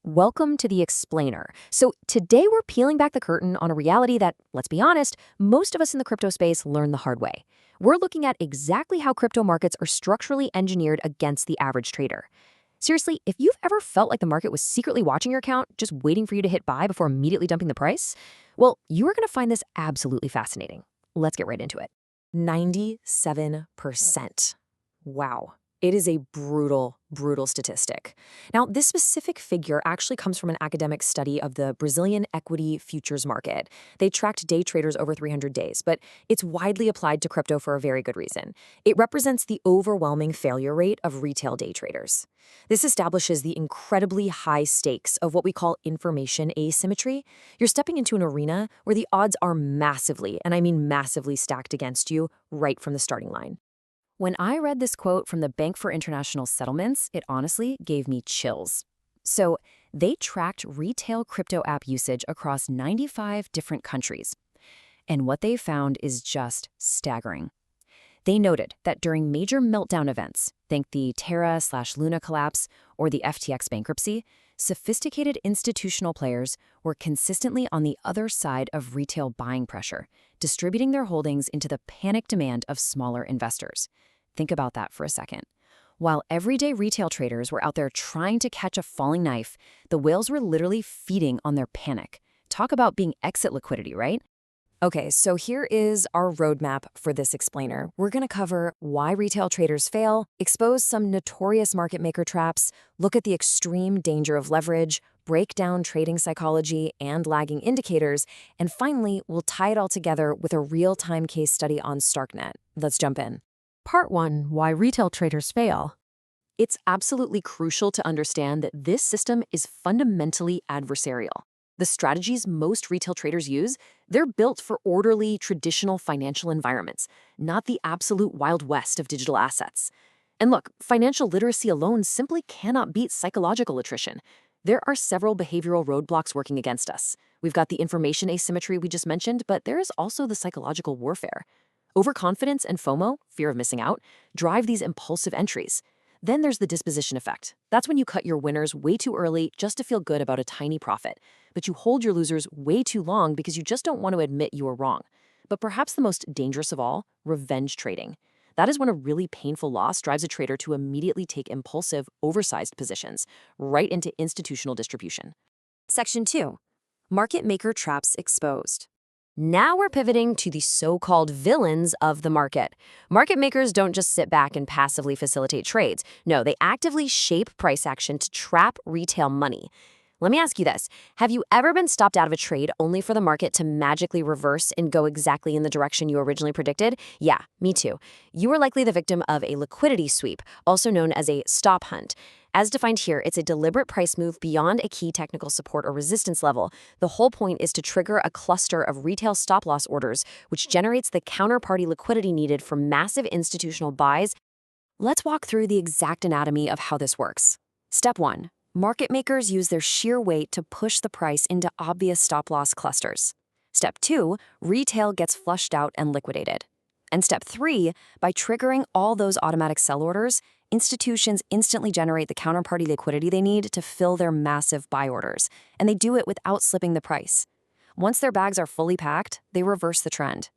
Welcome to the Explainer. So today we're peeling back the curtain on a reality that, let's be honest, most of us in the crypto space learn the hard way. We're looking at exactly how crypto markets are structurally engineered against the average trader. Seriously, if you've ever felt like the market was secretly watching your account, just waiting for you to hit buy before immediately dumping the price, well, you are going to find this absolutely fascinating. Let's get right into it. 97%. Wow. It is a brutal, brutal statistic. Now, this specific figure actually comes from an academic study of the Brazilian equity futures market. They tracked day traders over 300 days, but it's widely applied to crypto for a very good reason. It represents the overwhelming failure rate of retail day traders. This establishes the incredibly high stakes of what we call information asymmetry. You're stepping into an arena where the odds are massively, and I mean massively, stacked against you right from the starting line. When I read this quote from the Bank for International Settlements, it honestly gave me chills. So they tracked retail crypto app usage across 95 different countries. And what they found is just staggering. They noted that during major meltdown events, think the Terra/Luna collapse or the FTX bankruptcy, sophisticated institutional players were consistently on the other side of retail buying pressure, distributing their holdings into the panic demand of smaller investors. Think about that for a second. While everyday retail traders were out there trying to catch a falling knife, the whales were literally feeding on their panic. Talk about being exit liquidity, right? Okay, so here is our roadmap for this explainer. We're going to cover why retail traders fail, expose some notorious market maker traps, look at the extreme danger of leverage, break down trading psychology and lagging indicators, and finally, we'll tie it all together with a real-time case study on Starknet. Let's jump in. Part 1. Why retail traders fail. It's absolutely crucial to understand that this system is fundamentally adversarial. The strategies most retail traders use, they're built for orderly, traditional financial environments, not the absolute Wild West of digital assets. And look, financial literacy alone simply cannot beat psychological attrition. There are several behavioral roadblocks working against us. We've got the information asymmetry we just mentioned, but there is also the psychological warfare. Overconfidence and FOMO, fear of missing out, drive these impulsive entries. Then there's the disposition effect. That's when you cut your winners way too early just to feel good about a tiny profit. But you hold your losers way too long because you just don't want to admit you are wrong. But perhaps the most dangerous of all, revenge trading. That is when a really painful loss drives a trader to immediately take impulsive, oversized positions right into institutional distribution. Section 2. Market maker traps exposed. Now we're pivoting to the so-called villains of the market. Market makers don't just sit back and passively facilitate trades. No, they actively shape price action to trap retail money. Let me ask you this. Have you ever been stopped out of a trade only for the market to magically reverse and go exactly in the direction you originally predicted? Yeah, me too. You were likely the victim of a liquidity sweep, also known as a stop hunt. As defined here, it's a deliberate price move beyond a key technical support or resistance level. The whole point is to trigger a cluster of retail stop-loss orders, which generates the counterparty liquidity needed for massive institutional buys. Let's walk through the exact anatomy of how this works. Step 1. Market makers use their sheer weight to push the price into obvious stop-loss clusters. Step 2. Retail gets flushed out and liquidated. And step 3. By triggering all those automatic sell orders, institutions instantly generate the counterparty liquidity they need to fill their massive buy orders, and they do it without slipping the price. Once their bags are fully packed, they reverse the trend.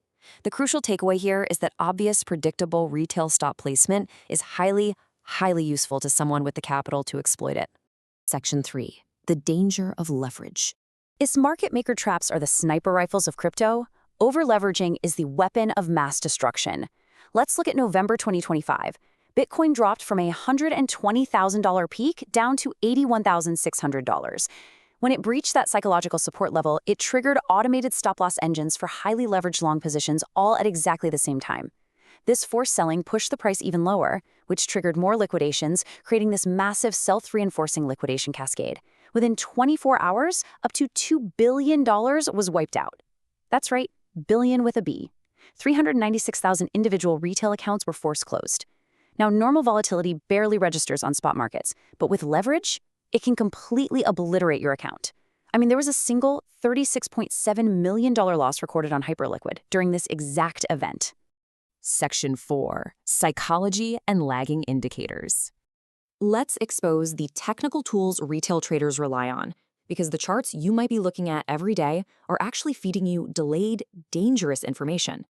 The crucial takeaway here is that obvious, predictable retail stop placement is highly, highly useful to someone with the capital to exploit it. Section 3. The danger of leverage. If market maker traps are the sniper rifles of crypto, over-leveraging is the weapon of mass destruction. Let's look at November 2025. Bitcoin dropped from a $120,000 peak down to $81,600. When it breached that psychological support level, it triggered automated stop-loss engines for highly leveraged long positions all at exactly the same time. This forced selling pushed the price even lower, which triggered more liquidations, creating this massive self-reinforcing liquidation cascade. Within 24 hours, up to $2 billion was wiped out. That's right, billion with a B. 396,000 individual retail accounts were forced closed. Now, normal volatility barely registers on spot markets, but with leverage, it can completely obliterate your account. I mean, there was a single $36.7 million loss recorded on Hyperliquid during this exact event. Section 4. Psychology and lagging indicators. Let's expose the technical tools retail traders rely on, because the charts you might be looking at every day are actually feeding you delayed, dangerous information.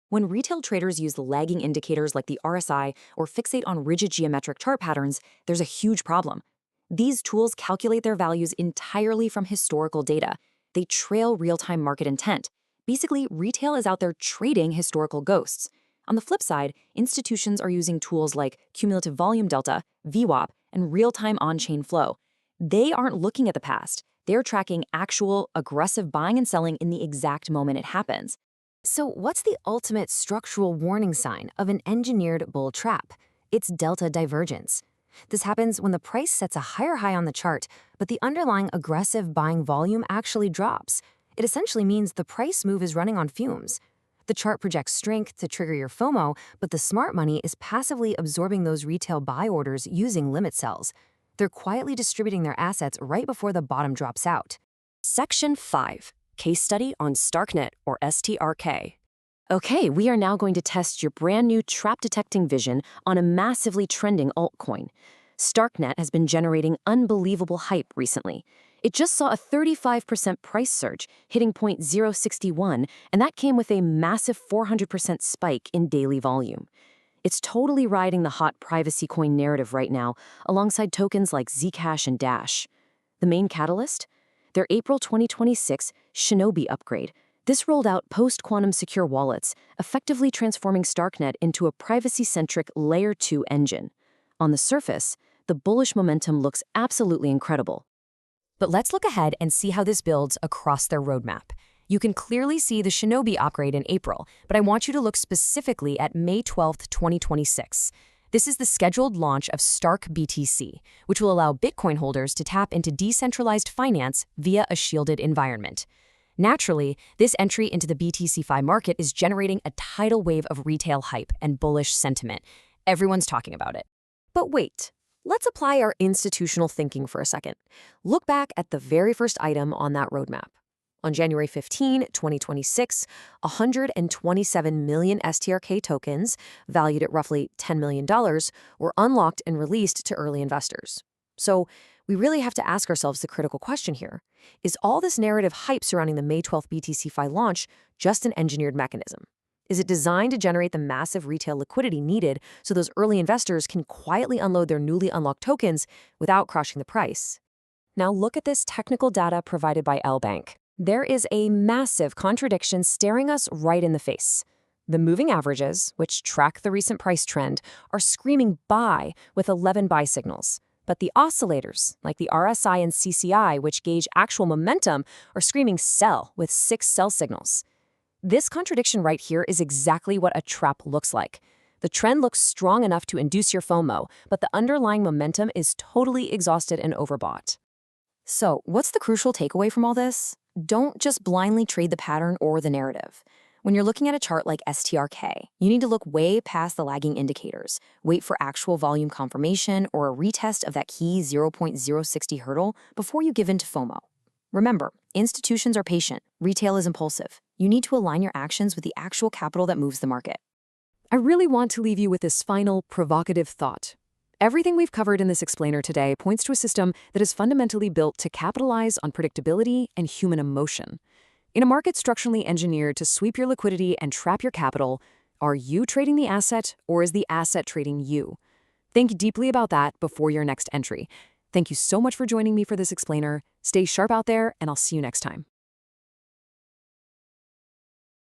When retail traders use lagging indicators like the RSI or fixate on rigid geometric chart patterns, there's a huge problem. These tools calculate their values entirely from historical data. They trail real-time market intent. Basically, retail is out there trading historical ghosts. On the flip side, institutions are using tools like cumulative volume delta, VWAP, and real-time on-chain flow. They aren't looking at the past. They're tracking actual, aggressive buying and selling in the exact moment it happens. So what's the ultimate structural warning sign of an engineered bull trap? It's delta divergence. This happens when the price sets a higher high on the chart, but the underlying aggressive buying volume actually drops. It essentially means the price move is running on fumes. The chart projects strength to trigger your FOMO, but the smart money is passively absorbing those retail buy orders using limit sells. They're quietly distributing their assets right before the bottom drops out. Section 5. Case Study on Starknet or STRK. Okay, we are now going to test your brand new trap-detecting vision on a massively trending altcoin. Starknet has been generating unbelievable hype recently. It just saw a 35% price surge, hitting 0.061, and that came with a massive 400% spike in daily volume. It's totally riding the hot privacy coin narrative right now, alongside tokens like Zcash and Dash. The main catalyst? Their April 2026 Shinobi upgrade. This rolled out post-quantum secure wallets, effectively transforming Starknet into a privacy-centric Layer-2 engine. On the surface, the bullish momentum looks absolutely incredible. But let's look ahead and see how this builds across their roadmap. You can clearly see the Shinobi upgrade in April, but I want you to look specifically at May 12, 2026. This is the scheduled launch of StarkBTC, which will allow Bitcoin holders to tap into decentralized finance via a shielded environment. Naturally, this entry into the BTC-Fi market is generating a tidal wave of retail hype and bullish sentiment. Everyone's talking about it. But wait, let's apply our institutional thinking for a second. Look back at the very first item on that roadmap. On January 15, 2026, 127 million STRK tokens, valued at roughly $10 million, were unlocked and released to early investors. So we really have to ask ourselves the critical question here. Is all this narrative hype surrounding the May 12th BTC-Fi launch just an engineered mechanism? Is it designed to generate the massive retail liquidity needed so those early investors can quietly unload their newly unlocked tokens without crushing the price? Now look at this technical data provided by LBank. There is a massive contradiction staring us right in the face. The moving averages, which track the recent price trend, are screaming buy with 11 buy signals. But the oscillators, like the RSI and CCI, which gauge actual momentum, are screaming sell with 6 sell signals. This contradiction right here is exactly what a trap looks like. The trend looks strong enough to induce your FOMO, but the underlying momentum is totally exhausted and overbought. So, what's the crucial takeaway from all this? Don't just blindly trade the pattern or the narrative. When you're looking at a chart like STRK, you need to look way past the lagging indicators, wait for actual volume confirmation or a retest of that key 0.060 hurdle before you give in to FOMO. Remember, institutions are patient, retail is impulsive. You need to align your actions with the actual capital that moves the market. I really want to leave you with this final, provocative thought. Everything we've covered in this explainer today points to a system that is fundamentally built to capitalize on predictability and human emotion. In a market structurally engineered to sweep your liquidity and trap your capital, are you trading the asset or is the asset trading you? Think deeply about that before your next entry. Thank you so much for joining me for this explainer. Stay sharp out there, and I'll see you next time.